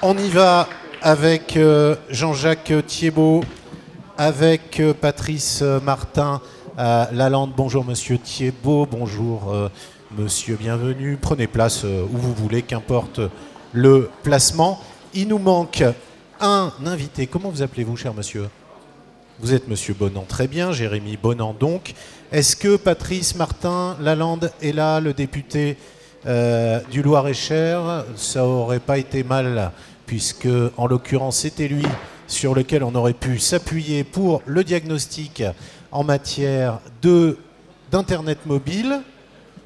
On y va avec Jean-Jacques Thiebaud, avec Patrice Martin Lalande. Bonjour Monsieur Thiebaud, bonjour Monsieur Bienvenu. Prenez place où vous voulez, qu'importe le placement. Il nous manque un invité. Comment vous appelez-vous, cher monsieur? Vous êtes Monsieur Bonan, très bien. Jérémy Bonan, donc. Est-ce que Patrice Martin Lalande est là, le député du Loir-et-Cher? Ça aurait pas été mal, puisque en l'occurrence c'était lui sur lequel on aurait pu s'appuyer pour le diagnostic en matière d'internet mobile.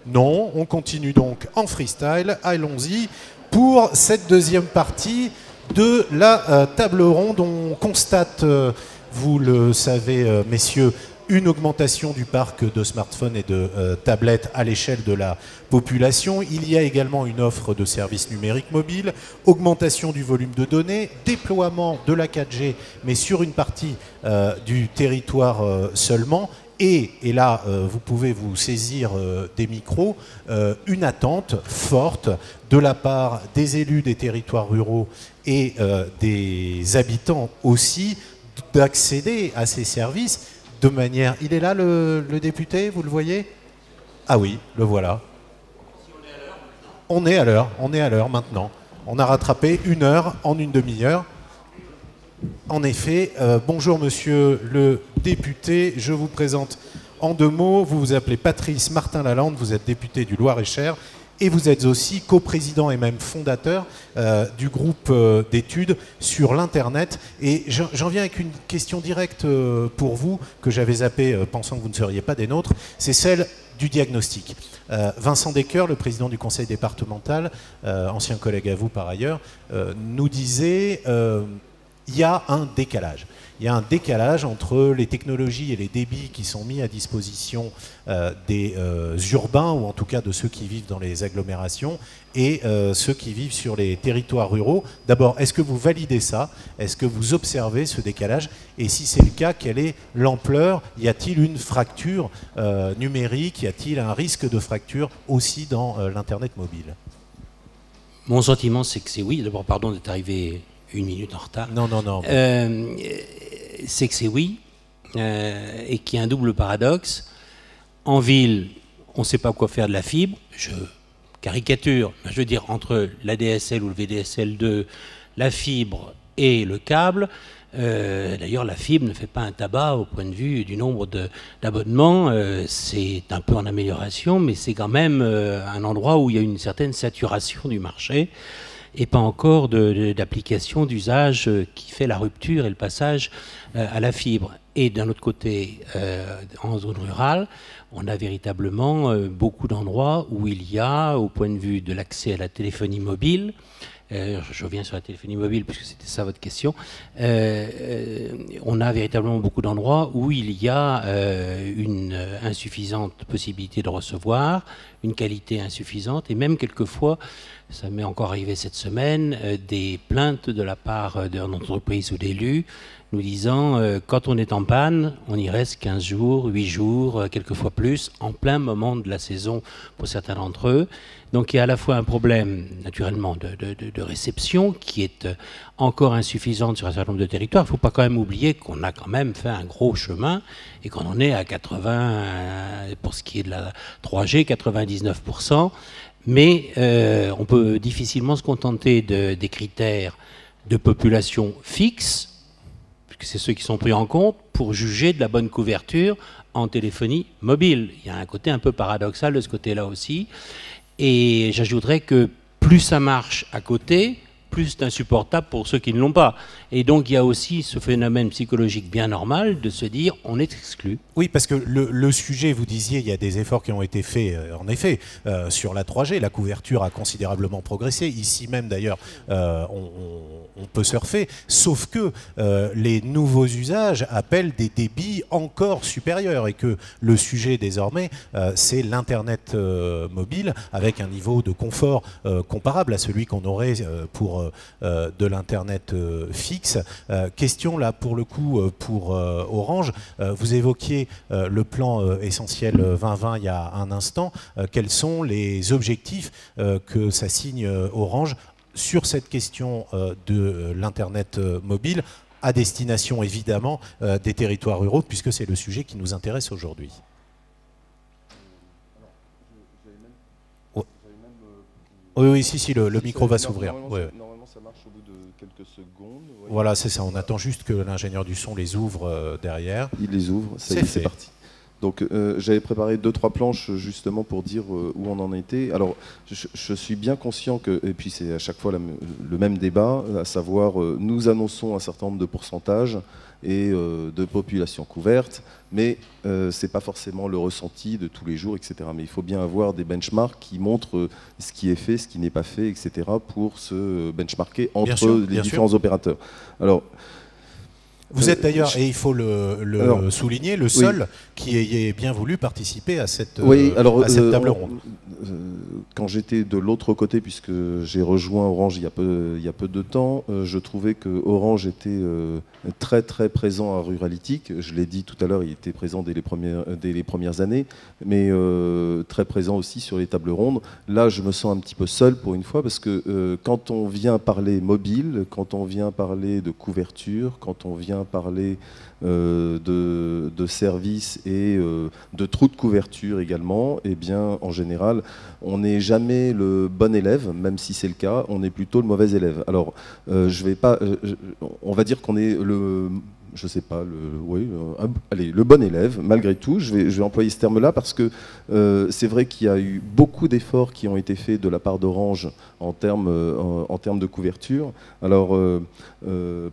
Non, on continue donc en freestyle. Allons-y pour cette deuxième partie de la table ronde. On constate, vous le savez messieurs, une augmentation du parc de smartphones et de tablettes à l'échelle de la population. Il y a également une offre de services numériques mobiles, augmentation du volume de données, déploiement de la 4G, mais sur une partie du territoire seulement. Et là, vous pouvez vous saisir des micros, une attente forte de la part des élus des territoires ruraux et des habitants aussi d'accéder à ces services de manière... Il est là le député, vous le voyez? Ah oui, le voilà. On est à l'heure maintenant. On a rattrapé 1 heure en une demi-heure. En effet, bonjour monsieur le député, je vous présente en 2 mots. Vous vous appelez Patrice Martin Lalande, vous êtes député du Loir-et-Cher et vous êtes aussi coprésident et même fondateur du groupe d'études sur l'Internet. Et j'en viens avec une question directe pour vous, que j'avais zappé pensant que vous ne seriez pas des nôtres, c'est celle du diagnostic. Vincent Descoeur, le président du conseil départemental, ancien collègue à vous par ailleurs, nous disait... il y a un décalage. Il y a un décalage entre les technologies et les débits qui sont mis à disposition des urbains, ou en tout cas de ceux qui vivent dans les agglomérations, et ceux qui vivent sur les territoires ruraux. D'abord, est-ce que vous validez ça? Est-ce que vous observez ce décalage? Et si c'est le cas, quelle est l'ampleur? Y a-t-il une fracture numérique? Y a-t-il un risque de fracture aussi dans l'Internet mobile? Mon sentiment, c'est que c'est oui. D'abord, pardon d'être arrivé 1 minute en retard. Non, non, non. C'est que c'est oui, et qu'il y a un double paradoxe. En ville, on ne sait pas quoi faire de la fibre. Je caricature, je veux dire, entre l'ADSL ou le VDSL2, la fibre et le câble. D'ailleurs, la fibre ne fait pas un tabac au point de vue du nombre d'abonnements. C'est un peu en amélioration, mais c'est quand même un endroit où il y a une certaine saturation du marché, et pas encore d'application, d'usage qui fait la rupture et le passage à la fibre. Et d'un autre côté, en zone rurale, on a véritablement beaucoup d'endroits où il y a, au point de vue de l'accès à la téléphonie mobile, je reviens sur la téléphonie mobile puisque c'était ça votre question, on a véritablement beaucoup d'endroits où il y a une insuffisante possibilité de recevoir, une qualité insuffisante, et même quelquefois, ça m'est encore arrivé cette semaine, des plaintes de la part d'entreprises ou d'élus nous disant quand on est en panne, on y reste 15 jours, 8 jours, quelquefois plus, en plein moment de la saison pour certains d'entre eux. Donc il y a à la fois un problème, naturellement, de réception qui est encore insuffisante sur un certain nombre de territoires. Il ne faut pas quand même oublier qu'on a quand même fait un gros chemin et qu'on en est à 80, pour ce qui est de la 3G, 99%. Mais on peut difficilement se contenter des critères de population fixe, puisque c'est ceux qui sont pris en compte, pour juger de la bonne couverture en téléphonie mobile. Il y a un côté un peu paradoxal de ce côté-là aussi. Et j'ajouterais que plus ça marche à côté, plus c'est insupportable pour ceux qui ne l'ont pas. Et donc il y a aussi ce phénomène psychologique bien normal de se dire on est exclu. Oui, parce que le sujet, vous disiez, il y a des efforts qui ont été faits, en effet, sur la 3G. La couverture a considérablement progressé. Ici même, d'ailleurs, on peut surfer. Sauf que les nouveaux usages appellent des débits encore supérieurs et que le sujet, désormais, c'est l'Internet mobile avec un niveau de confort comparable à celui qu'on aurait pour de l'Internet fixe. Question, là, pour le coup, pour Orange. Vous évoquiez le plan essentiel 2020 il y a un instant. Quels sont les objectifs que s'assigne Orange sur cette question de l'Internet mobile, à destination évidemment des territoires ruraux, puisque c'est le sujet qui nous intéresse aujourd'hui. Oui, si, le micro va s'ouvrir. Normalement, ça marche au bout de quelques secondes. Ouais. Voilà, c'est ça. On attend juste que l'ingénieur du son les ouvre derrière. Il les ouvre, c'est parti. Donc, j'avais préparé 2-3 planches justement pour dire où on en était. Alors, je suis bien conscient que, et puis c'est à chaque fois le même débat, à savoir, nous annonçons un certain nombre de pourcentages et de populations couvertes, mais ce n'est pas forcément le ressenti de tous les jours, etc. Mais il faut bien avoir des benchmarks qui montrent ce qui est fait, ce qui n'est pas fait, etc. pour se benchmarker entre les différents opérateurs. Alors, vous êtes d'ailleurs, et il faut le souligner, le seul qui ait bien voulu participer à cette, cette table ronde. Quand j'étais de l'autre côté, puisque j'ai rejoint Orange il y a peu de temps, je trouvais que Orange était très très présent à Ruralytic. Je l'ai dit tout à l'heure, il était présent dès les premières années, mais très présent aussi sur les tables rondes. Là, je me sens un petit peu seul pour une fois, parce que quand on vient parler mobile, quand on vient parler de couverture, quand on vient parler de services et de trous de couverture également, eh bien, en général, on n'est jamais le bon élève, même si c'est le cas, on est plutôt le mauvais élève. Alors, on va dire qu'on est je sais pas, le bon élève, malgré tout. Je vais employer ce terme-là parce que c'est vrai qu'il y a eu beaucoup d'efforts qui ont été faits de la part d'Orange en termes de couverture. Alors,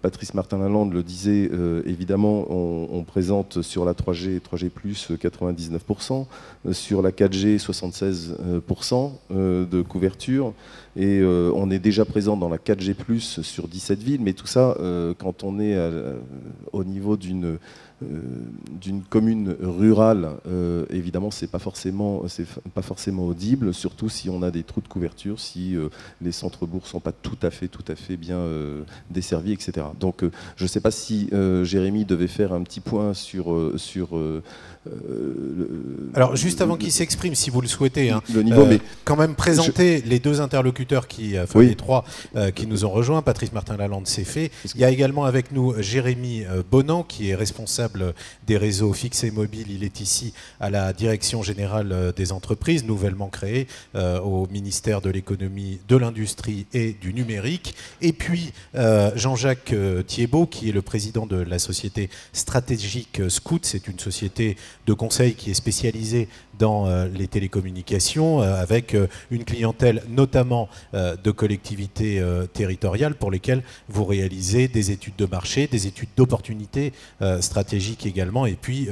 Patrice Martin-Lalande le disait, évidemment, on présente sur la 3G, 3G+, 99%, sur la 4G, 76% de couverture. Et on est déjà présent dans la 4G+, sur 17 villes, mais tout ça, quand on est au niveau d'une commune rurale, évidemment, c'est pas forcément audible, surtout si on a des trous de couverture, si les centres-bourgs sont pas tout à fait bien desservis, etc. Donc, je sais pas si Jérémy devait faire un petit point sur alors, juste avant qu'il s'exprime, si vous le souhaitez, le niveau, mais quand même présenter les deux interlocuteurs les trois qui nous ont rejoints. Patrice Martin-Lalande, c'est fait. Il y a également avec nous Jérémy Bonan, qui est responsable des réseaux fixes et mobiles. Il est ici à la Direction Générale des Entreprises, nouvellement créée au ministère de l'Économie, de l'Industrie et du Numérique. Et puis Jean-Jacques Thiebaud, qui est le président de la société stratégique Scout. C'est une société de conseil qui est spécialisée dans les télécommunications, avec une clientèle notamment de collectivités territoriales pour lesquelles vous réalisez des études de marché, des études d'opportunités stratégiques également, et puis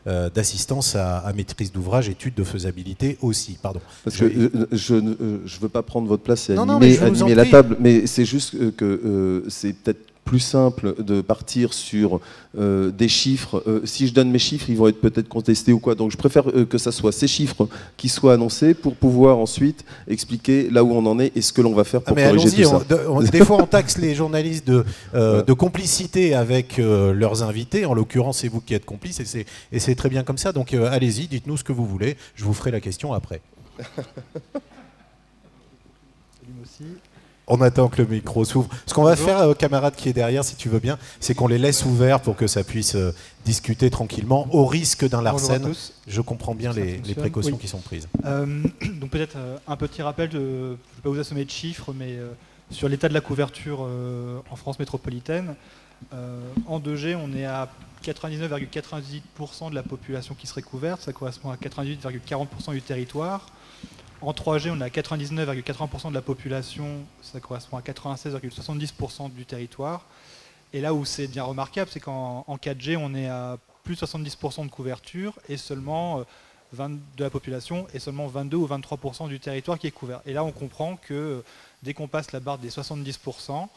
d'assistance à maîtrise d'ouvrage, études de faisabilité aussi. Pardon. Parce que je ne veux pas prendre votre place et animer la table, mais c'est juste que c'est peut-être plus simple de partir sur des chiffres. Si je donne mes chiffres, ils vont être peut-être contestés ou quoi. Donc je préfère que ça soit ces chiffres qui soient annoncés pour pouvoir ensuite expliquer là où on en est et ce que l'on va faire pour corriger tout ça. Des fois, on taxe les journalistes de complicité avec leurs invités. En l'occurrence, c'est vous qui êtes complice et c'est très bien comme ça. Donc allez-y, dites-nous ce que vous voulez. Je vous ferai la question après. On attend que le micro s'ouvre. Ce qu'on va faire, camarade qui est derrière, si tu veux bien, c'est qu'on les laisse ouverts pour que ça puisse discuter tranquillement, au risque d'un Larsen. Je comprends bien les précautions qui sont prises. Donc peut-être un petit rappel, je ne vais pas vous assommer de chiffres, mais sur l'état de la couverture en France métropolitaine. En 2G, on est à 99,98% de la population qui serait couverte, ça correspond à 98,40% du territoire. En 3G, on est à 99,80% de la population, ça correspond à 96,70% du territoire. Et là où c'est bien remarquable, c'est qu'en 4G, on est à plus de 70% de couverture et seulement de la population et seulement 22 ou 23% du territoire qui est couvert. Et là, on comprend que dès qu'on passe la barre des 70%,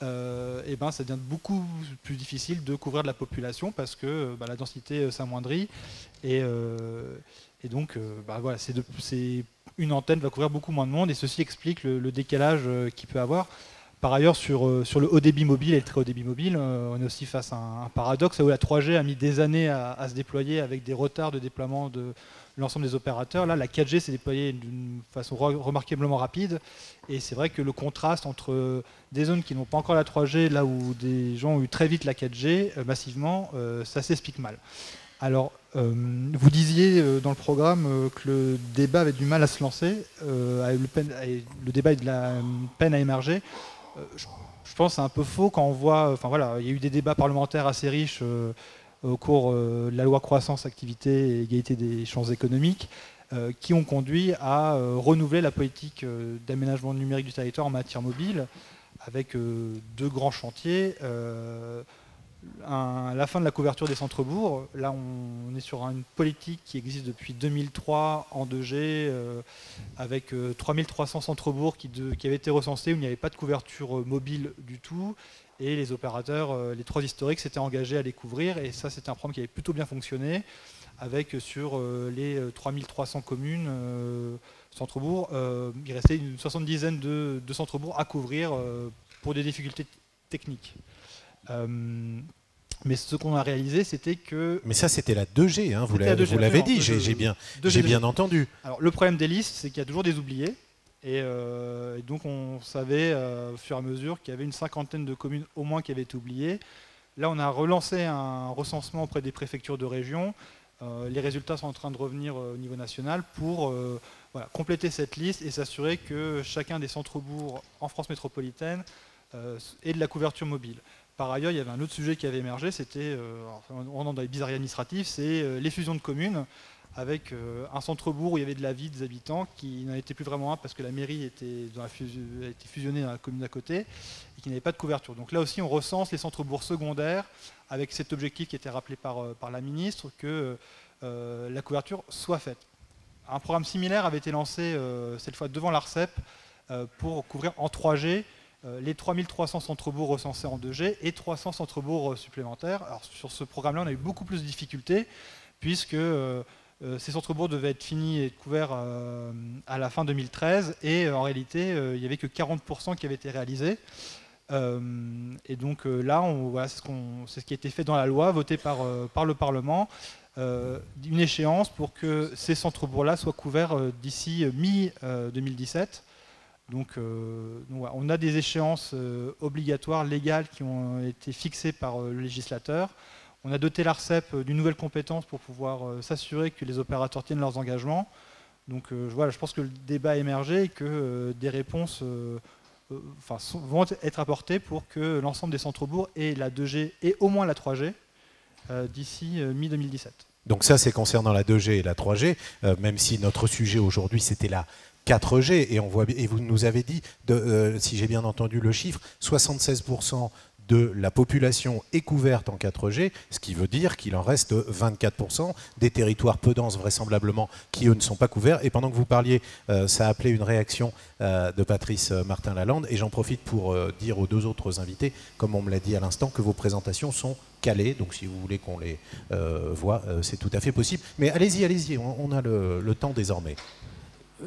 et ben, ça devient beaucoup plus difficile de couvrir de la population parce que la densité s'amoindrit et donc voilà, une antenne va couvrir beaucoup moins de monde et ceci explique le décalage qu'il peut avoir. Par ailleurs, sur le haut débit mobile et le très haut débit mobile, on est aussi face à un paradoxe où la 3G a mis des années à se déployer avec des retards de déploiement l'ensemble des opérateurs. Là, la 4G s'est déployée d'une façon remarquablement rapide. Et c'est vrai que le contraste entre des zones qui n'ont pas encore la 3G, là où des gens ont eu très vite la 4G, massivement, ça s'explique mal. Alors, vous disiez dans le programme que le débat avait du mal à se lancer, le débat a de la peine à émerger. Je pense que c'est un peu faux quand on voit... Enfin voilà, il y a eu des débats parlementaires assez riches au cours de la loi croissance, activité et égalité des chances économiques, qui ont conduit à renouveler la politique d'aménagement numérique du territoire en matière mobile, avec deux grands chantiers. La fin de la couverture des centres-bourgs. Là, on est sur une politique qui existe depuis 2003 en 2G, avec 3300 centres-bourgs qui avaient été recensés où il n'y avait pas de couverture mobile du tout. Et les opérateurs, les trois historiques, s'étaient engagés à les couvrir. Et ça, c'était un programme qui avait plutôt bien fonctionné, avec sur les 3300 communes, centres-bourgs, il restait une 70aine de centres-bourgs à couvrir pour des difficultés techniques. Mais ce qu'on a réalisé, c'était que... Mais ça, c'était la 2G, hein, vous l'avez dit, j'ai bien entendu. Alors, le problème des listes, c'est qu'il y a toujours des oubliés. Et donc, on savait, au fur et à mesure, qu'il y avait une cinquantaine de communes au moins qui avaient été oubliées. Là, on a relancé un recensement auprès des préfectures de région. Les résultats sont en train de revenir au niveau national pour compléter cette liste et s'assurer que chacun des centres-bourgs en France métropolitaine ait de la couverture mobile. Par ailleurs, il y avait un autre sujet qui avait émergé, c'était, on rentre dans les bizarreries administratives, c'est les fusions de communes, avec un centre-bourg où il y avait de la vie des habitants, qui n'en était plus vraiment un parce que la mairie a été fusionnée dans la commune d'à côté, et qui n'avait pas de couverture. Donc là aussi, on recense les centres-bourgs secondaires, avec cet objectif qui était rappelé par la ministre, que la couverture soit faite. Un programme similaire avait été lancé, cette fois devant l'ARCEP, pour couvrir en 3G les 3300 centres-bourgs recensés en 2G et 300 centres-bourgs supplémentaires. Alors, sur ce programme-là, on a eu beaucoup plus de difficultés, puisque ces centres-bourgs devaient être finis et couverts à la fin 2013, et en réalité, il n'y avait que 40% qui avaient été réalisés. Et donc là, c'est ce qui a été fait dans la loi, voté par le Parlement, une échéance pour que ces centres-bourgs-là soient couverts d'ici mi-2017. Donc on a des échéances obligatoires, légales, qui ont été fixées par le législateur. On a doté l'ARCEP d'une nouvelle compétence pour pouvoir s'assurer que les opérateurs tiennent leurs engagements. Donc voilà, je pense que le débat a émergé et que des réponses vont être apportées pour que l'ensemble des centres-bourgs aient la 2G et au moins la 3G d'ici mi-2017. Donc ça, c'est concernant la 2G et la 3G, même si notre sujet aujourd'hui, c'était la 4G, et vous nous avez dit, si j'ai bien entendu le chiffre, 76% de la population est couverte en 4G, ce qui veut dire qu'il en reste 24% des territoires peu denses vraisemblablement qui, eux, ne sont pas couverts. Et pendant que vous parliez, ça a appelé une réaction de Patrice Martin-Lalande, et j'en profite pour dire aux deux autres invités, comme on me l'a dit à l'instant, que vos présentations sont calées, donc si vous voulez qu'on les voit, c'est tout à fait possible. Mais allez-y, on a le temps désormais.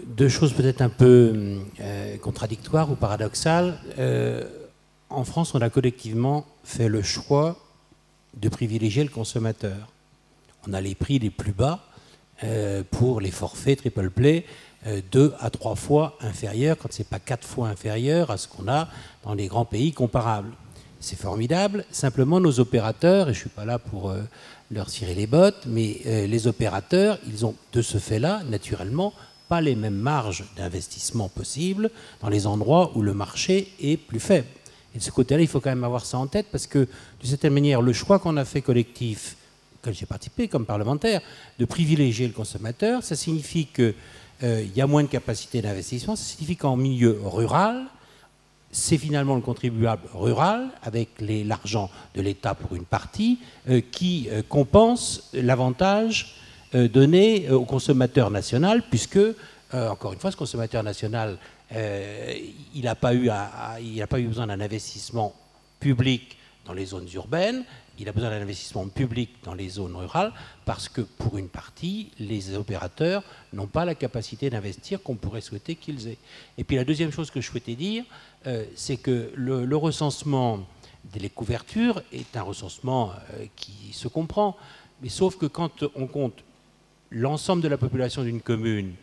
Deux choses peut-être un peu contradictoires ou paradoxales. En France, on a collectivement fait le choix de privilégier le consommateur. On a les prix les plus bas pour les forfaits triple play, 2 à 3 fois inférieurs, quand ce n'est pas 4 fois inférieur à ce qu'on a dans les grands pays comparables. C'est formidable. Simplement, nos opérateurs, et je ne suis pas là pour leur cirer les bottes, mais les opérateurs, ils ont de ce fait-là, naturellement, pas les mêmes marges d'investissement possibles dans les endroits où le marché est plus faible. Et de ce côté-là, il faut quand même avoir ça en tête, parce que, de certaine manière, le choix qu'on a fait collectif, auquel j'ai participé comme parlementaire, de privilégier le consommateur, ça signifie qu'il y a moins de capacité d'investissement, ça signifie qu'en milieu rural, c'est finalement le contribuable rural, avec l'argent de l'État pour une partie, qui compense l'avantage donné au consommateur national, puisque, encore une fois, ce consommateur national, il n'a pas eu besoin d'un investissement public dans les zones urbaines, il a besoin d'un investissement public dans les zones rurales, parce que, pour une partie, les opérateurs n'ont pas la capacité d'investir qu'on pourrait souhaiter qu'ils aient. Et puis la deuxième chose que je souhaitais dire, c'est que le recensement des couvertures est un recensement qui se comprend, mais sauf que quand on compte l'ensemble de la population d'une commune,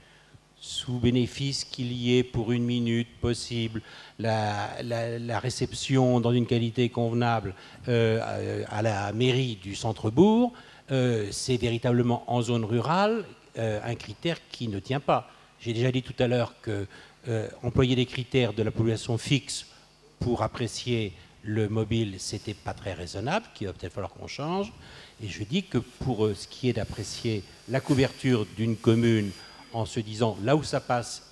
sous bénéfice qu'il y ait pour 1 minute possible la réception dans une qualité convenable à la mairie du centre-bourg, c'est véritablement en zone rurale un critère qui ne tient pas. J'ai déjà dit tout à l'heure que employer des critères de la population fixe pour apprécier le mobile, c'était pas très raisonnable, qu'il va peut-être falloir qu'on change. Et je dis que pour ce qui est d'apprécier la couverture d'une commune en se disant là où ça passe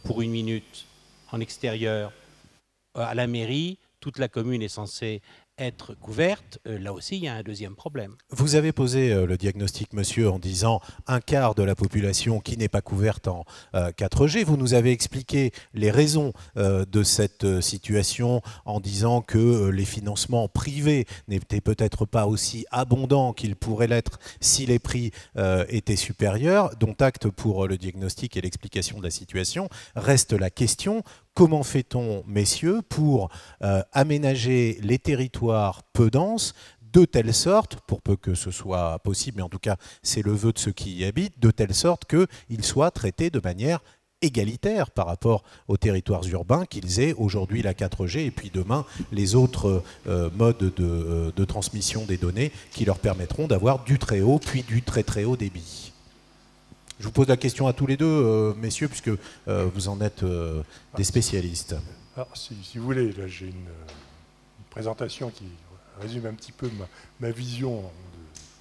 pour 1 minute en extérieur à la mairie, toute la commune est censée être couverte, là aussi il y a un deuxième problème. Vous avez posé le diagnostic, monsieur, en disant un quart de la population qui n'est pas couverte en 4G. Vous nous avez expliqué les raisons de cette situation en disant que les financements privés n'étaient peut-être pas aussi abondants qu'ils pourraient l'être si les prix étaient supérieurs. Dont acte pour le diagnostic et l'explication de la situation. Reste la question: comment fait-on, messieurs, pour aménager les territoires peu denses de telle sorte, pour peu que ce soit possible, mais en tout cas c'est le vœu de ceux qui y habitent, de telle sorte qu'ils soient traités de manière égalitaire par rapport aux territoires urbains, qu'ils aient aujourd'hui la 4G et puis demain les autres modes de transmission des données qui leur permettront d'avoir du très haut puis du très très haut débit. Je vous pose la question à tous les deux, messieurs, puisque vous en êtes des spécialistes. Alors, si vous voulez, là j'ai une présentation qui résume un petit peu ma vision de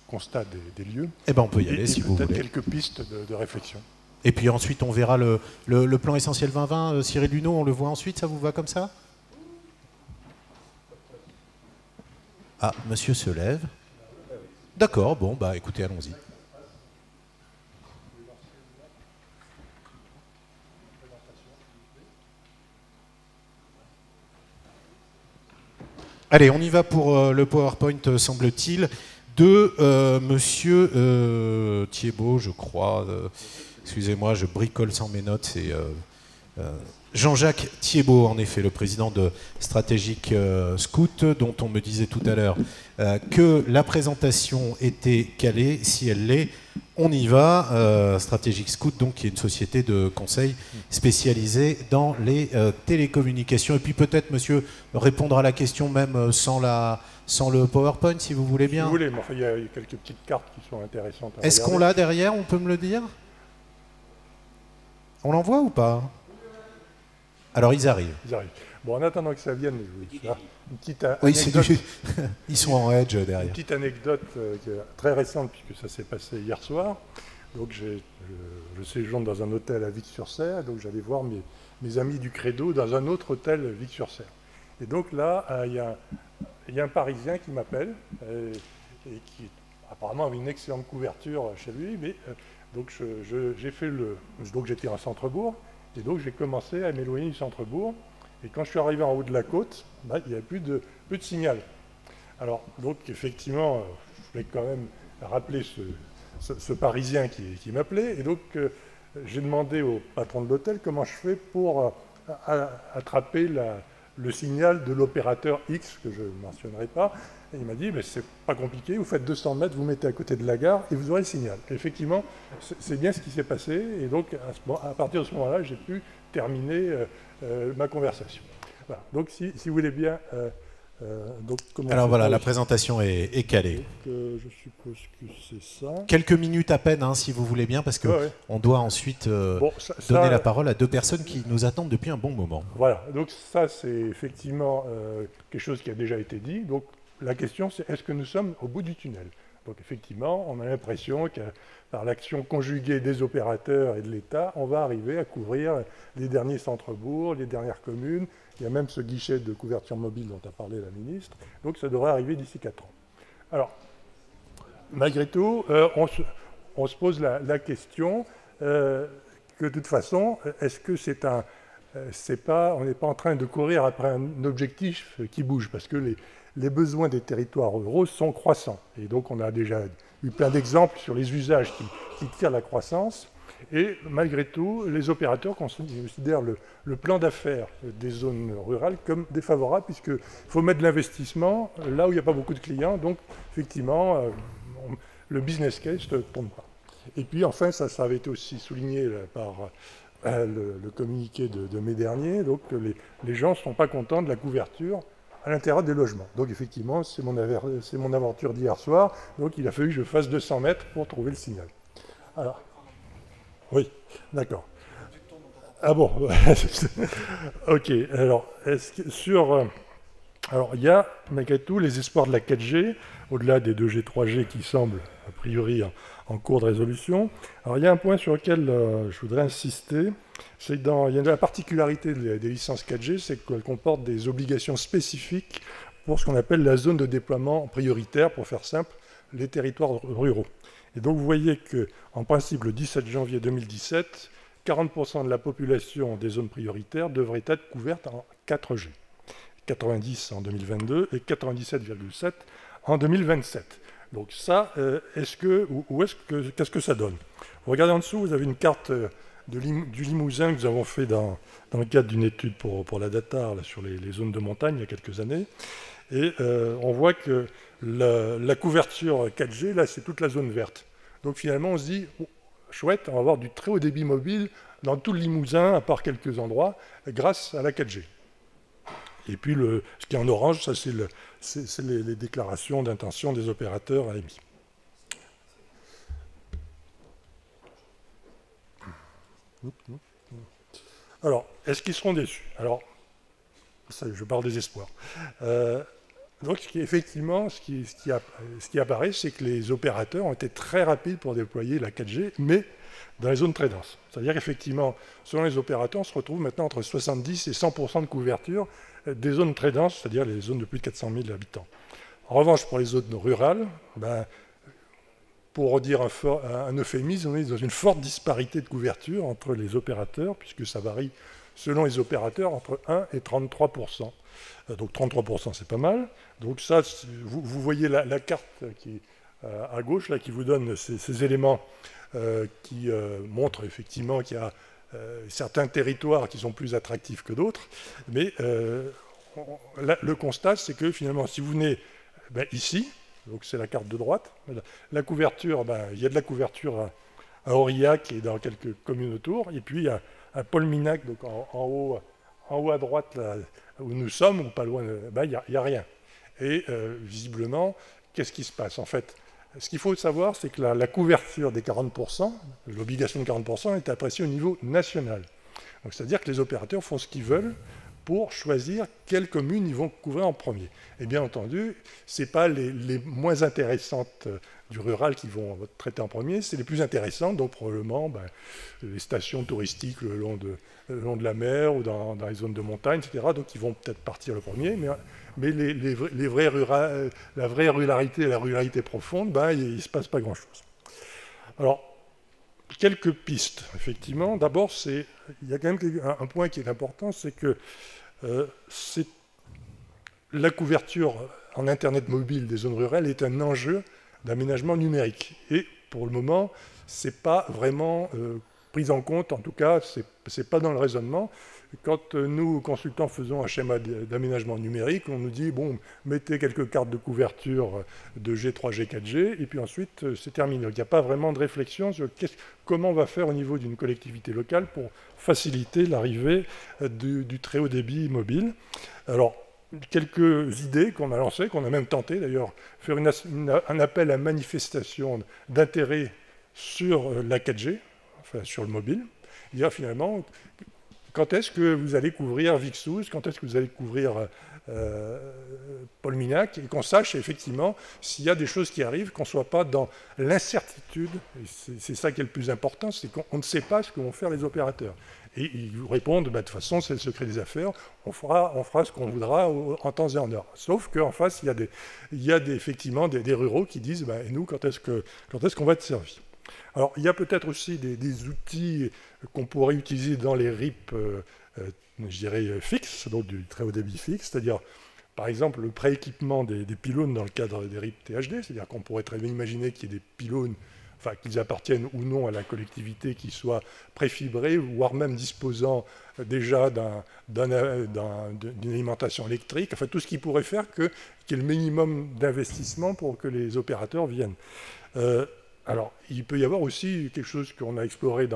constat des lieux. Eh bien, on peut y aller si vous voulez. Peut-être quelques pistes de réflexion. Et puis ensuite, on verra le plan essentiel 2020. Cyril Luneau, on le voit ensuite, ça vous va comme ça? Ah, monsieur se lève. D'accord, bon, bah écoutez, allons-y. Allez, on y va pour le PowerPoint, semble-t-il, de monsieur Thiebaud, je crois. Excusez-moi, je bricole sans mes notes. C'est Jean-Jacques Thiebaud, en effet, le président de Stratégique Scout, dont on me disait tout à l'heure que la présentation était calée. Si elle l'est, on y va. Stratégique Scout, donc, qui est une société de conseil spécialisée dans les télécommunications. Et puis peut-être, monsieur, répondre à la question même sans le PowerPoint, si vous voulez bien. Si vous voulez, mais enfin, il y a quelques petites cartes qui sont intéressantes. Est-ce qu'on l'a derrière, on peut me le dire? On l'envoie ou pas? Alors, ils arrivent. Ils arrivent. Bon, en attendant que ça vienne, je vais faire une petite anecdote. Oui, ils sont en edge derrière. Une petite anecdote très récente, puisque ça s'est passé hier soir. Donc, je séjourne dans un hôtel à Vic-sur-Cère. Donc, j'allais voir mes amis du Credo dans un autre hôtel Vic-sur-Cère. Et donc, là, il y a un Parisien qui m'appelle et qui apparemment avait une excellente couverture chez lui. Mais donc, donc j'étais en centre-bourg. Et donc, j'ai commencé à m'éloigner du centre-bourg. Et quand je suis arrivé en haut de la côte, bah, il n'y avait plus de signal. Alors, donc, effectivement, je voulais quand même rappeler ce Parisien qui m'appelait. Et donc, j'ai demandé au patron de l'hôtel comment je fais pour attraper le signal de l'opérateur X, que je ne mentionnerai pas. Et il m'a dit, mais c'est pas compliqué, vous faites 200 mètres, vous mettez à côté de la gare et vous aurez le signal. Et effectivement, c'est bien ce qui s'est passé. Et donc, à partir de ce moment-là, j'ai pu terminer ma conversation. Voilà. Donc, si vous voulez bien... alors voilà, la présentation est calée. Donc, je suppose que c'est ça. Quelques minutes à peine, hein, si vous voulez bien, parce qu'on doit ensuite donner la parole à deux personnes qui nous attendent depuis un bon moment. Voilà, donc ça c'est effectivement quelque chose qui a déjà été dit. Donc la question c'est, est-ce que nous sommes au bout du tunnel? Donc effectivement, on a l'impression que par l'action conjuguée des opérateurs et de l'État, on va arriver à couvrir les derniers centres-bourgs, les dernières communes. Il y a même ce guichet de couverture mobile dont a parlé la ministre. Donc ça devrait arriver d'ici 4 ans. Alors, malgré tout, on se pose la question que de toute façon, est-ce que on n'est pas en train de courir après un objectif qui bouge? Parce que les besoins des territoires ruraux sont croissants. Et donc, on a déjà eu plein d'exemples sur les usages qui tirent la croissance. Et malgré tout, les opérateurs considèrent le plan d'affaires des zones rurales comme défavorable, puisqu'il faut mettre de l'investissement là où il n'y a pas beaucoup de clients. Donc, effectivement, le business case ne tourne pas. Et puis enfin, ça avait été aussi souligné par le communiqué de mai dernier, donc les gens ne sont pas contents de la couverture à l'intérieur des logements. Donc effectivement, c'est mon aventure d'hier soir, donc il a fallu que je fasse 200 mètres pour trouver le signal. Alors, oui, d'accord. Ah bon, ok, alors, alors, il y a malgré tout les espoirs de la 4G, au-delà des 2G, 3G qui semblent a priori en cours de résolution. Alors il y a un point sur lequel je voudrais insister, c'est qu'il y a la particularité des licences 4G, c'est qu'elles comportent des obligations spécifiques pour ce qu'on appelle la zone de déploiement prioritaire, pour faire simple, les territoires ruraux. Et donc vous voyez qu'en principe, le 17 janvier 2017, 40% de la population des zones prioritaires devrait être couverte en 4G. 90 en 2022 et 97,7 en 2027. Donc ça, qu'est-ce que ça donne? Vous regardez en dessous, vous avez une carte du Limousin que nous avons fait dans le cadre d'une étude pour la Datar là, sur les zones de montagne il y a quelques années. Et on voit que la couverture 4G, là, c'est toute la zone verte. Donc finalement, on se dit, oh, chouette, on va avoir du très haut débit mobile dans tout le Limousin, à part quelques endroits, grâce à la 4G. Et puis, ce qui est en orange, ça, c'est les déclarations d'intention des opérateurs AMI. Alors, est-ce qu'ils seront déçus? Alors, ça, je parle des espoirs. Donc, effectivement, ce qui apparaît, c'est que les opérateurs ont été très rapides pour déployer la 4G, mais dans les zones très denses. C'est-à-dire qu'effectivement, selon les opérateurs, on se retrouve maintenant entre 70 et 100% de couverture des zones très denses, c'est-à-dire les zones de plus de 400 000 habitants. En revanche, pour les zones rurales, pour dire un euphémisme, on est dans une forte disparité de couverture entre les opérateurs, puisque ça varie selon les opérateurs entre 1 et 33%. Donc 33%, c'est pas mal. Donc ça, vous voyez la carte qui est à gauche, là, qui vous donne ces éléments qui montrent effectivement qu'il y a certains territoires qui sont plus attractifs que d'autres. Mais le constat, c'est que finalement, si vous venez ici, donc c'est la carte de droite, la couverture, il y a de la couverture à Aurillac et dans quelques communes autour, et puis à Paul-Minac, donc en haut à droite, là, où nous sommes, ou pas loin, il n'y a rien. Et visiblement, qu'est-ce qui se passe? En fait, ce qu'il faut savoir, c'est que la couverture des 40%, l'obligation de 40%, est appréciée au niveau national. Donc c'est-à-dire que les opérateurs font ce qu'ils veulent pour choisir quelles communes ils vont couvrir en premier. Et bien entendu, ce n'est pas les moins intéressantes du rural qui vont traiter en premier, c'est les plus intéressantes, donc probablement les stations touristiques le long de la mer ou dans les zones de montagne, etc. Donc ils vont peut-être partir le premier, mais la vraie ruralité, la ruralité profonde, il ne se passe pas grand-chose. Alors, quelques pistes, effectivement. D'abord, il y a quand même un point qui est important, c'est que la couverture en Internet mobile des zones rurales est un enjeu d'aménagement numérique. Et pour le moment, ce n'est pas vraiment pris en compte, en tout cas, ce n'est pas dans le raisonnement. Quand nous, consultants, faisons un schéma d'aménagement numérique, on nous dit, bon, mettez quelques cartes de couverture de G, 3G, 4G, et puis ensuite, c'est terminé. Donc, il n'y a pas vraiment de réflexion sur comment on va faire au niveau d'une collectivité locale pour faciliter l'arrivée du très haut débit mobile. Alors, quelques idées qu'on a lancées, qu'on a même tenté d'ailleurs, faire un appel à manifestation d'intérêt sur la 4G, enfin sur le mobile. Dire finalement, quand est-ce que vous allez couvrir Vixouz, quand est-ce que vous allez couvrir Paul-Minac, et qu'on sache effectivement s'il y a des choses qui arrivent, qu'on ne soit pas dans l'incertitude, et c'est ça qui est le plus important, c'est qu'on ne sait pas ce que vont faire les opérateurs. Et ils vous répondent, de toute façon, c'est le secret des affaires, on fera ce qu'on voudra en temps et en heure. Sauf qu'en face, il y a effectivement des ruraux qui disent, et nous, quand est-ce qu'on va être servi? Alors, il y a peut-être aussi des outils qu'on pourrait utiliser dans les RIP, je dirais, fixes, donc du très haut débit fixe, c'est-à-dire, par exemple, le prééquipement des pylônes dans le cadre des RIP THD, c'est-à-dire qu'on pourrait très bien imaginer qu'il y ait des pylônes, enfin, qu'ils appartiennent ou non à la collectivité, qui soient préfibrés, voire même disposant déjà d'une alimentation électrique, enfin, tout ce qui pourrait faire qu'il y ait le minimum d'investissement pour que les opérateurs viennent. Alors, il peut y avoir aussi quelque chose qu'on a exploré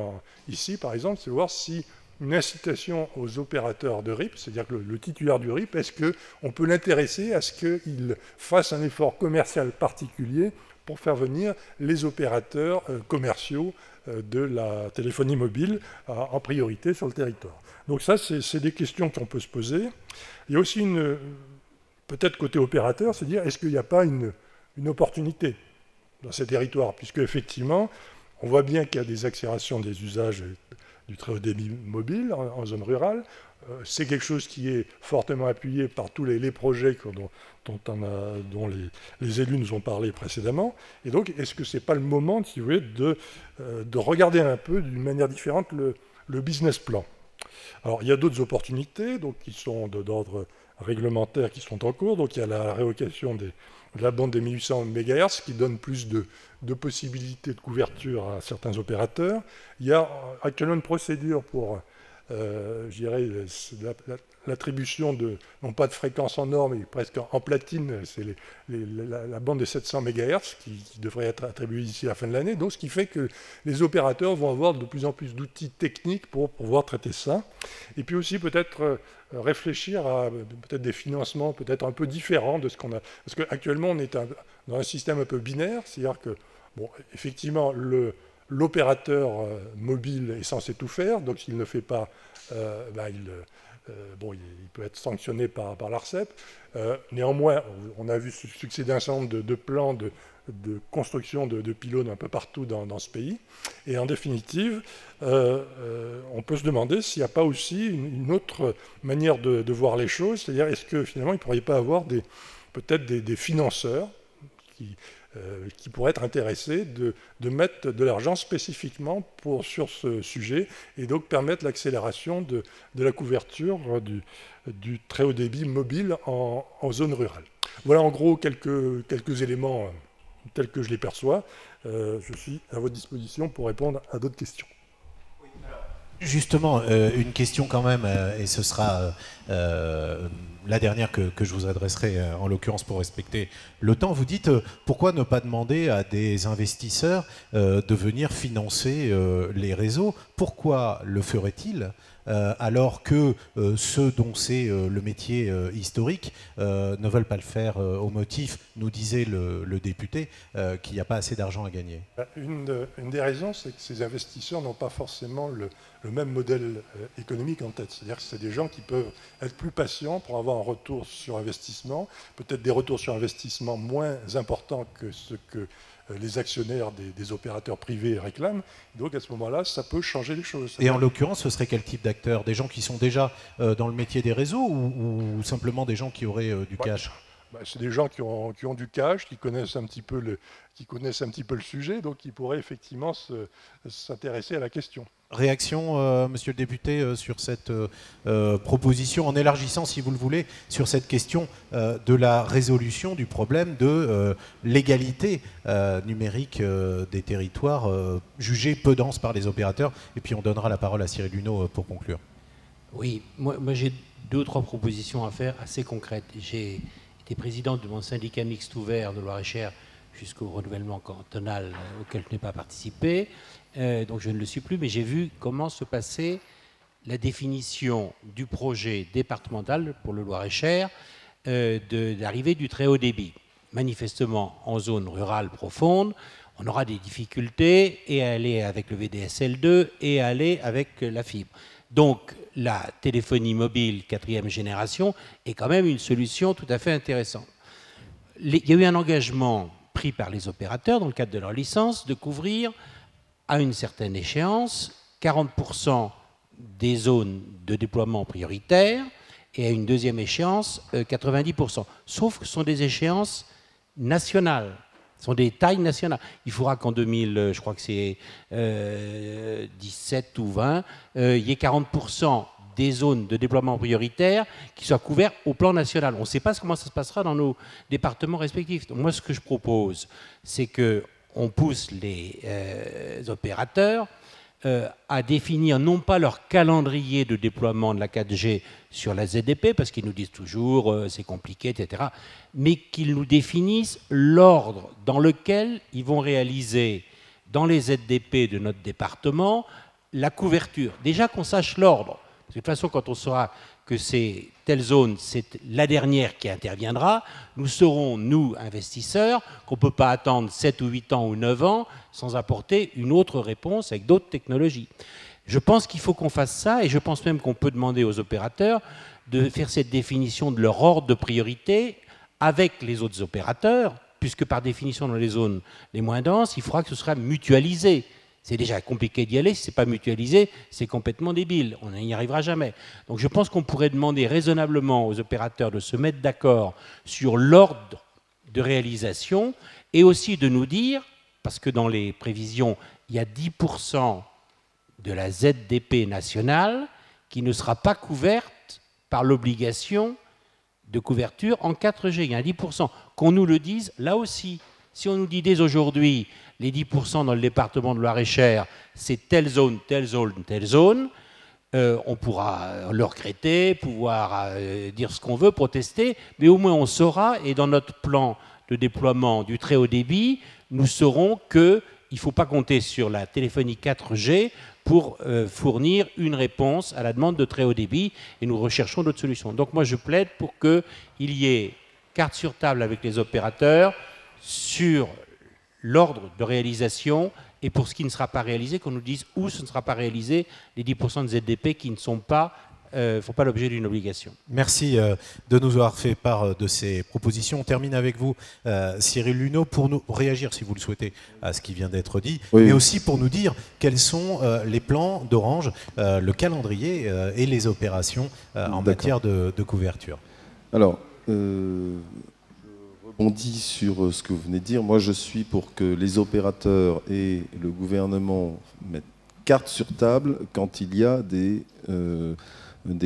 ici, par exemple, c'est voir si une incitation aux opérateurs de RIP, c'est-à-dire que le titulaire du RIP, est-ce qu'on peut l'intéresser à ce qu'il fasse un effort commercial particulier pour faire venir les opérateurs commerciaux de la téléphonie mobile en priorité sur le territoire. Donc ça, c'est des questions qu'on peut se poser. Il y a aussi peut-être côté opérateur, se dire est-ce qu'il n'y a pas une opportunité dans ces territoires, puisque effectivement, on voit bien qu'il y a des accélérations des usages du très haut débit mobile en zone rurale. C'est quelque chose qui est fortement appuyé par tous les projets dont les élus nous ont parlé précédemment. Et donc, est-ce que ce n'est pas le moment, si vous voulez, de regarder un peu d'une manière différente le business plan? Alors, il y a d'autres opportunités donc, qui sont d'ordre réglementaire qui sont en cours. Donc, il y a la révocation de la bande des 1800 MHz qui donne plus de possibilités de couverture à certains opérateurs. Il y a actuellement une procédure pour, je dirais, l'attribution non pas de fréquence en or, mais presque en platine, c'est la bande des 700 MHz qui devrait être attribuée d'ici la fin de l'année. Donc, ce qui fait que les opérateurs vont avoir de plus en plus d'outils techniques pour pouvoir traiter ça. Et puis aussi peut-être réfléchir à peut-être des financements peut-être un peu différents de ce qu'on a. Parce qu'actuellement, on est dans un système un peu binaire, c'est-à-dire que, bon, effectivement, l'opérateur mobile est censé tout faire, donc s'il ne fait pas, il peut être sanctionné par l'ARCEP. Néanmoins, on a vu succéder un certain nombre de plans de construction de pylônes un peu partout dans ce pays. Et en définitive, on peut se demander s'il n'y a pas aussi une autre manière de voir les choses, c'est-à-dire est-ce que finalement il ne pourrait pas avoir peut-être des financeurs qui pourraient être intéressés de mettre de l'argent spécifiquement sur ce sujet et donc permettre l'accélération de la couverture du très haut débit mobile en zone rurale. Voilà en gros quelques éléments tels que je les perçois. Je suis à votre disposition pour répondre à d'autres questions. Justement, une question quand même, et ce sera la dernière que je vous adresserai, en l'occurrence pour respecter le temps. Vous dites, pourquoi ne pas demander à des investisseurs de venir financer les réseaux? Pourquoi le feraient-ils alors que ceux dont c'est le métier historique ne veulent pas le faire au motif, nous disait le député, qu'il n'y a pas assez d'argent à gagner? Une des raisons, c'est que ces investisseurs n'ont pas forcément le même modèle économique en tête. C'est-à-dire que c'est des gens qui peuvent être plus patients pour avoir un retour sur investissement, peut-être des retours sur investissement moins importants que ce que les actionnaires des opérateurs privés réclament. Donc à ce moment-là, ça peut changer les choses. Et en l'occurrence, ce serait quel type d'acteurs? Des gens qui sont déjà dans le métier des réseaux ou simplement des gens qui auraient du cash? C'est des gens qui ont du cash, qui connaissent un petit peu le sujet, donc qui pourraient effectivement s'intéresser à la question. Réaction, monsieur le député, sur cette proposition, en élargissant, si vous le voulez, sur cette question de la résolution du problème de l'égalité numérique des territoires jugés peu denses par les opérateurs. Et puis on donnera la parole à Cyril Luneau pour conclure. Oui, moi j'ai 2 ou 3 propositions à faire assez concrètes. J'ai été président de mon syndicat mixte ouvert de Loir-et-Cher jusqu'au renouvellement cantonal auquel je n'ai pas participé. Donc je ne le suis plus, mais j'ai vu comment se passait la définition du projet départemental pour le Loir-et-Cher d'arrivée du très haut débit. Manifestement, en zone rurale profonde, on aura des difficultés et à aller avec le VDSL2 et à aller avec la fibre. Donc la téléphonie mobile 4e génération est quand même une solution tout à fait intéressante. Il y a eu un engagement pris par les opérateurs dans le cadre de leur licence de couvrir à une certaine échéance 40% des zones de déploiement prioritaire et à une deuxième échéance 90%. Sauf que ce sont des échéances nationales, ce sont des tailles nationales. Il faudra qu'en 2000, je crois que c'est 17 ou 20, il y ait 40% des zones de déploiement prioritaire qui soient couvertes au plan national. On ne sait pas comment ça se passera dans nos départements respectifs. Donc moi, ce que je propose, c'est qu'on pousse les opérateurs à définir non pas leur calendrier de déploiement de la 4G sur la ZDP, parce qu'ils nous disent toujours c'est compliqué, etc., mais qu'ils nous définissent l'ordre dans lequel ils vont réaliser dans les ZDP de notre département la couverture. Déjà qu'on sache l'ordre. De toute façon, quand on saura que c'est telle zone, c'est la dernière qui interviendra, nous saurons, nous, investisseurs, qu'on ne peut pas attendre 7 ou 8 ans ou 9 ans sans apporter une autre réponse avec d'autres technologies. Je pense qu'il faut qu'on fasse ça, et je pense même qu'on peut demander aux opérateurs de faire cette définition de leur ordre de priorité avec les autres opérateurs, puisque par définition, dans les zones les moins denses, il faudra que ce soit mutualisé. C'est déjà compliqué d'y aller, si ce n'est pas mutualisé, c'est complètement débile, on n'y arrivera jamais. Donc je pense qu'on pourrait demander raisonnablement aux opérateurs de se mettre d'accord sur l'ordre de réalisation, et aussi de nous dire, parce que dans les prévisions, il y a 10% de la ZDP nationale qui ne sera pas couverte par l'obligation de couverture en 4G. Il y a un 10%. Qu'on nous le dise là aussi. Si on nous dit dès aujourd'hui, les 10% dans le département de Loir-et-Cher, c'est telle zone, telle zone, telle zone, on pourra le regretter, pouvoir dire ce qu'on veut, protester, mais au moins on saura, et dans notre plan de déploiement du très haut débit, nous saurons qu'il ne faut pas compter sur la téléphonie 4G pour fournir une réponse à la demande de très haut débit, et nous recherchons d'autres solutions. Donc moi je plaide pour qu'il y ait carte sur table avec les opérateurs sur l'ordre de réalisation, et pour ce qui ne sera pas réalisé, qu'on nous dise où ce ne sera pas réalisé, les 10% de ZDP qui ne sont pas, font pas l'objet d'une obligation. Merci de nous avoir fait part de ces propositions. On termine avec vous, Cyril Luneau, pour nous réagir, si vous le souhaitez, à ce qui vient d'être dit, oui, mais aussi pour nous dire quels sont les plans d'Orange, le calendrier et les opérations en matière de couverture. Alors, on dit sur ce que vous venez de dire. Moi, je suis pour que les opérateurs et le gouvernement mettent carte sur table quand il y a des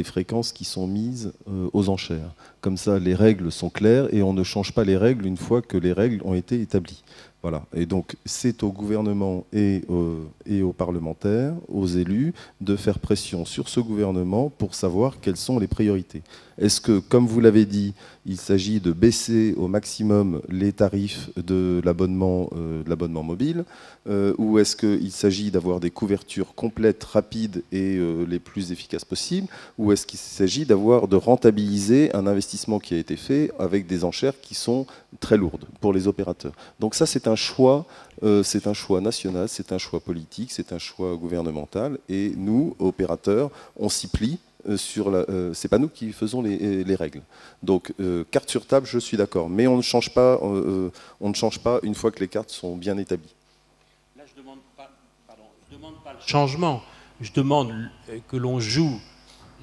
fréquences qui sont mises aux enchères. Comme ça, les règles sont claires et on ne change pas les règles une fois que les règles ont été établies. Voilà. Et donc, c'est au gouvernement et aux parlementaires, aux élus, de faire pression sur ce gouvernement pour savoir quelles sont les priorités. Est-ce que, comme vous l'avez dit, il s'agit de baisser au maximum les tarifs de l'abonnement mobile, ou est-ce qu'il s'agit d'avoir des couvertures complètes, rapides et les plus efficaces possibles, ou est-ce qu'il s'agit de rentabiliser un investissement qui a été fait avec des enchères qui sont très lourdes pour les opérateurs. Donc ça, c'est un choix national, c'est un choix politique, c'est un choix gouvernemental, et nous, opérateurs, on s'y plie. C'est pas nous qui faisons les règles. Donc carte sur table, je suis d'accord, mais on ne change pas une fois que les cartes sont bien établies. Là, je demande pas le changement. Je demande que l'on joue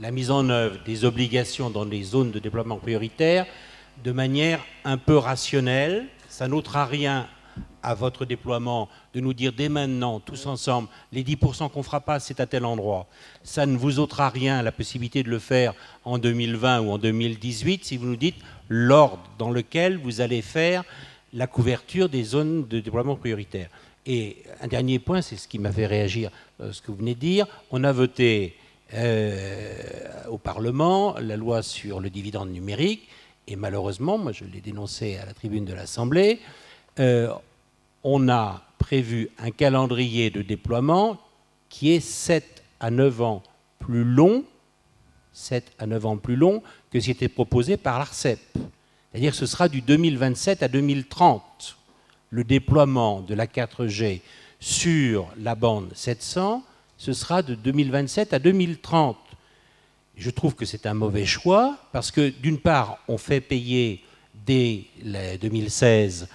la mise en œuvre des obligations dans les zones de déploiement prioritaire de manière un peu rationnelle. Ça n'ôtera rien à votre déploiement de nous dire dès maintenant, tous ensemble, les 10% qu'on ne fera pas, c'est à tel endroit. Ça ne vous ôtera rien la possibilité de le faire en 2020 ou en 2018 si vous nous dites l'ordre dans lequel vous allez faire la couverture des zones de déploiement prioritaire. Et un dernier point, c'est ce qui m'a fait réagir, ce que vous venez de dire. On a voté au Parlement la loi sur le dividende numérique, et malheureusement, moi je l'ai dénoncé à la tribune de l'Assemblée, on a prévu un calendrier de déploiement qui est 7 à 9 ans plus long, 7 à 9 ans plus long que ce qui était proposé par l'ARCEP. C'est-à-dire que ce sera du 2027 à 2030. Le déploiement de la 4G sur la bande 700, ce sera de 2027 à 2030. Je trouve que c'est un mauvais choix parce que, d'une part, on fait payer dès 2016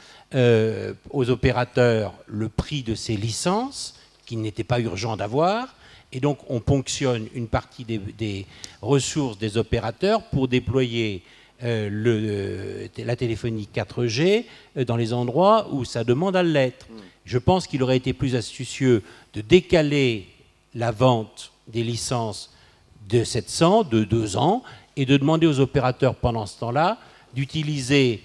aux opérateurs le prix de ces licences qu'il n'était pas urgent d'avoir, et donc on ponctionne une partie des ressources des opérateurs pour déployer la téléphonie 4G dans les endroits où ça demande à l'être. Je pense qu'il aurait été plus astucieux de décaler la vente des licences de 700 de 2 ans et de demander aux opérateurs pendant ce temps-là d'utiliser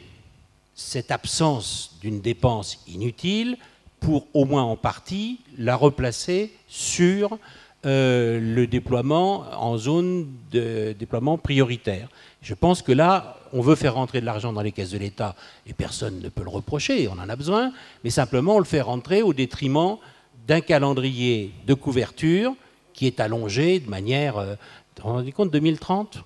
cette absence d'une dépense inutile pour au moins en partie la replacer sur le déploiement en zone de déploiement prioritaire. Je pense que là, on veut faire rentrer de l'argent dans les caisses de l'État et personne ne peut le reprocher, on en a besoin, mais simplement on le fait rentrer au détriment d'un calendrier de couverture qui est allongé de manière, vous vous rendez compte, 2030 ?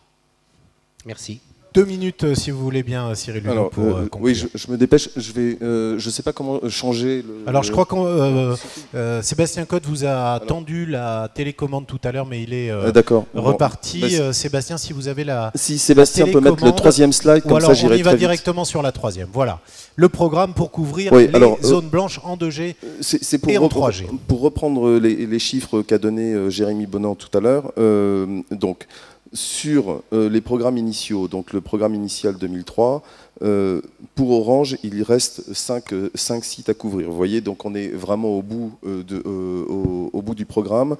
Merci. 2 minutes, si vous voulez bien, Cyril Luneau, pour conclure. Oui, je me dépêche. Je ne sais pas comment changer. Alors, je crois que Sébastien Cotte vous a tendu la télécommande tout à l'heure, mais il est reparti. Bon, Sébastien, si vous avez la Si Sébastien peut mettre le 3e slide, comme ça j'irai très vite. On y va directement sur la 3e. Voilà. Le programme pour couvrir zones blanches en 2G et en 3G. Pour reprendre les chiffres qu'a donné Jérémy Bonan tout à l'heure, donc, sur les programmes initiaux, donc le programme initial 2003, pour Orange, il reste 5 sites à couvrir. Vous voyez, donc on est vraiment au bout, au bout du programme.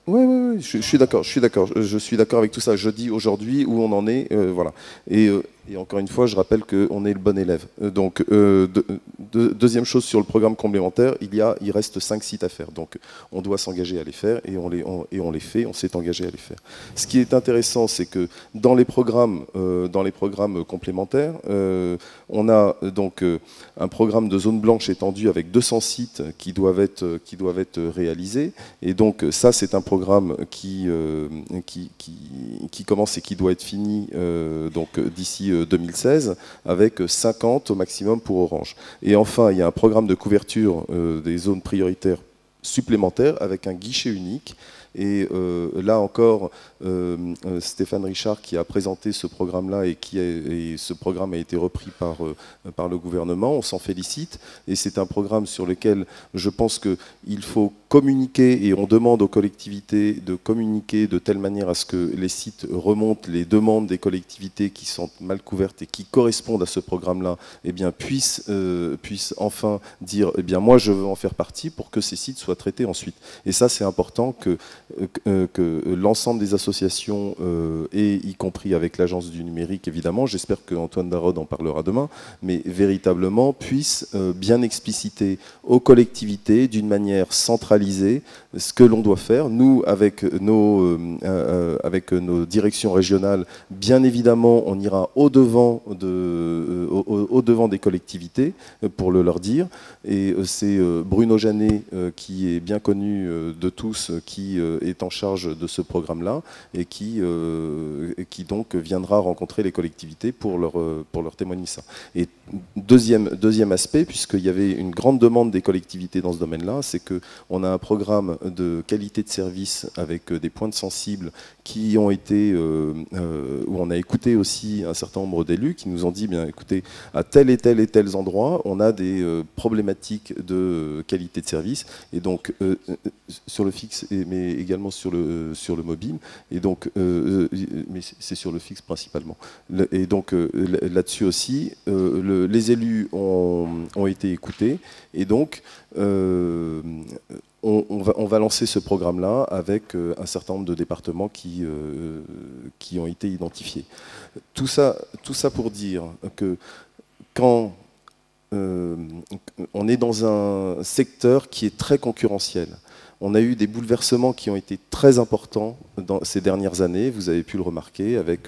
Oui, je suis d'accord. Je suis d'accord avec tout ça. Je dis aujourd'hui où on en est, voilà. Et encore une fois, je rappelle qu'on est le bon élève. Donc, deuxième chose sur le programme complémentaire, il reste 5 sites à faire. Donc, on doit s'engager à les faire et on les fait. On s'est engagé à les faire. Ce qui est intéressant, c'est que dans les programmes complémentaires, on a donc un programme de zone blanche étendue avec 200 sites qui doivent être réalisés. Et donc, ça, c'est un programme qui commence et qui doit être fini donc d'ici 2016, avec 50 au maximum pour Orange. Et enfin, il y a un programme de couverture des zones prioritaires supplémentaires avec un guichet unique. Et là encore, Stéphane Richard qui a présenté ce programme-là et ce programme a été repris par le gouvernement, on s'en félicite. Et c'est un programme sur lequel je pense qu'il faut communiquer et on demande aux collectivités de communiquer de telle manière à ce que les sites remontent les demandes des collectivités qui sont mal couvertes et qui correspondent à ce programme-là, eh bien, puissent enfin dire eh bien, moi je veux en faire partie pour que ces sites soient traités ensuite. Et ça c'est important que l'ensemble des associations, et y compris avec l'Agence du numérique évidemment, j'espère que Antoine Darod en parlera demain, mais véritablement puissent bien expliciter aux collectivités d'une manière centralisée ce que l'on doit faire. Nous, avec nos directions régionales, bien évidemment, on ira au-devant des collectivités pour le leur dire. Et c'est Bruno Janet, qui est bien connu de tous, qui est en charge de ce programme-là et qui donc viendra rencontrer les collectivités pour leur témoigner ça. Et deuxième aspect, puisqu'il y avait une grande demande des collectivités dans ce domaine-là, c'est qu'on a un programme de qualité de service avec des pointes sensibles qui ont été, où on a écouté aussi un certain nombre d'élus qui nous ont dit, bien écoutez, à tel et tels endroits, on a des problématiques de qualité de service, et donc sur le fixe, mais également sur le mobile, et donc, mais c'est sur le fixe principalement. Et donc là-dessus aussi, les élus ont été écoutés, et donc on va lancer ce programme-là avec un certain nombre de départements qui ont été identifiés. Tout ça pour dire que quand on est dans un secteur qui est très concurrentiel, on a eu des bouleversements qui ont été très importants dans ces dernières années. Vous avez pu le remarquer avec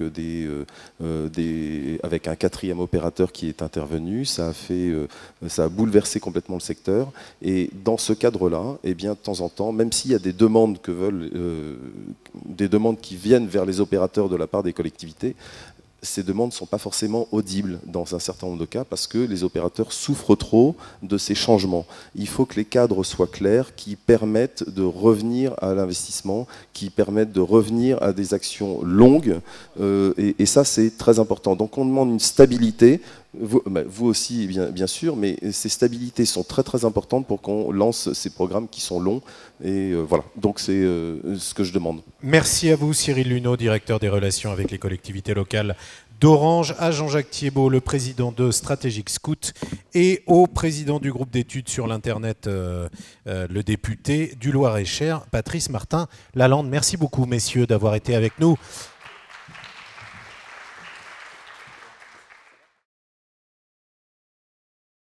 avec un 4e opérateur qui est intervenu. Ça a bouleversé complètement le secteur. Et dans ce cadre-là, eh bien, de temps en temps, même s'il y a des demandes qui viennent vers les opérateurs de la part des collectivités, ces demandes ne sont pas forcément audibles dans un certain nombre de cas parce que les opérateurs souffrent trop de ces changements. Il faut que les cadres soient clairs, qui permettent de revenir à l'investissement, qui permettent de revenir à des actions longues, et ça c'est très important. Donc on demande une stabilité, vous aussi bien sûr, mais ces stabilités sont très très importantes pour qu'on lance ces programmes qui sont longs, et voilà, donc c'est ce que je demande. Merci à vous Cyril Luneau, directeur des relations avec les collectivités locales d'Orange, à Jean-Jacques Thiebaud, le président de Stratégique Scout, et au président du groupe d'études sur l'Internet, le député du Loir-et-Cher, Patrice Martin-Lalande. Merci beaucoup, messieurs, d'avoir été avec nous